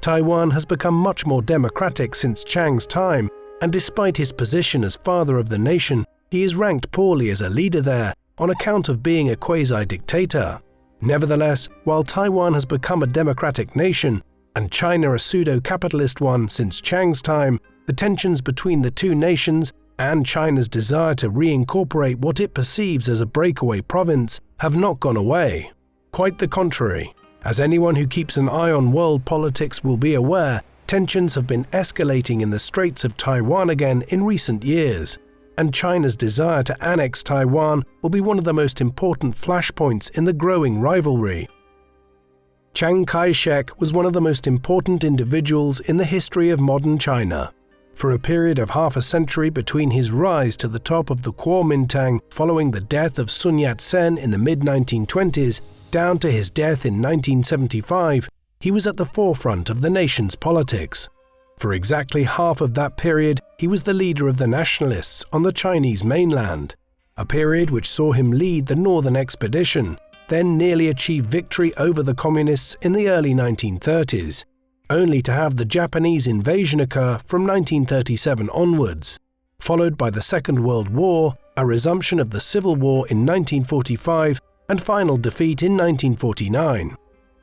[SPEAKER 1] Taiwan has become much more democratic since Chiang's time, and despite his position as father of the nation, he is ranked poorly as a leader there on account of being a quasi-dictator. Nevertheless, while Taiwan has become a democratic nation, and China a pseudo-capitalist one since Chiang's time, the tensions between the two nations and China's desire to reincorporate what it perceives as a breakaway province have not gone away. Quite the contrary. As anyone who keeps an eye on world politics will be aware, tensions have been escalating in the Straits of Taiwan again in recent years, and China's desire to annex Taiwan will be one of the most important flashpoints in the growing rivalry. Chiang Kai-shek was one of the most important individuals in the history of modern China. For a period of half a century between his rise to the top of the Kuomintang following the death of Sun Yat-sen in the mid-1920s down to his death in 1975, he was at the forefront of the nation's politics. For exactly half of that period, he was the leader of the nationalists on the Chinese mainland, a period which saw him lead the Northern Expedition, then nearly achieve victory over the communists in the early 1930s, only to have the Japanese invasion occur from 1937 onwards, followed by the Second World War, a resumption of the Civil War in 1945, and final defeat in 1949.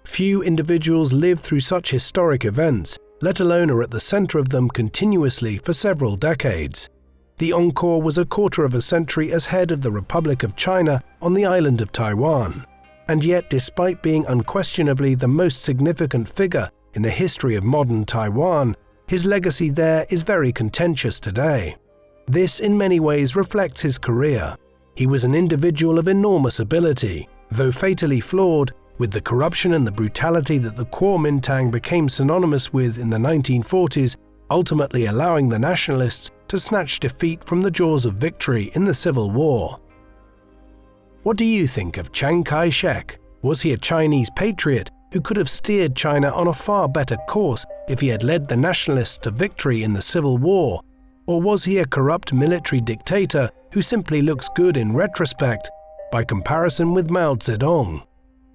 [SPEAKER 1] Few individuals live through such historic events, let alone are at the center of them continuously for several decades. The encore was a quarter of a century as head of the Republic of China on the island of Taiwan. And yet, despite being unquestionably the most significant figure in the history of modern Taiwan, his legacy there is very contentious today. This in many ways reflects his career. He was an individual of enormous ability, though fatally flawed, with the corruption and the brutality that the Kuomintang became synonymous with in the 1940s, ultimately allowing the nationalists to snatch defeat from the jaws of victory in the Civil War. What do you think of Chiang Kai-shek? Was he a Chinese patriot who could have steered China on a far better course if he had led the nationalists to victory in the Civil War? Or was he a corrupt military dictator who simply looks good in retrospect by comparison with Mao Zedong?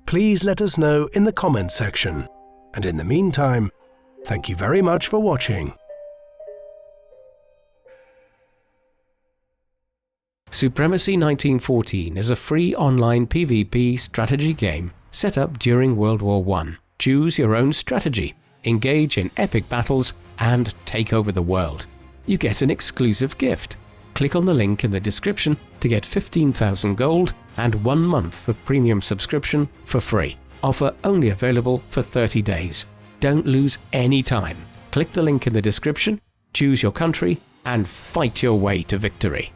[SPEAKER 1] please let us know in the comments section. And in the meantime, thank you very much for watching.
[SPEAKER 2] Supremacy 1914 is a free online PvP strategy game set up during World War I. Choose your own strategy, engage in epic battles, and take over the world. You get an exclusive gift. Click on the link in the description to get 15,000 gold and 1 month of premium subscription for free. Offer only available for 30 days. Don't lose any time. Click the link in the description, choose your country, and fight your way to victory.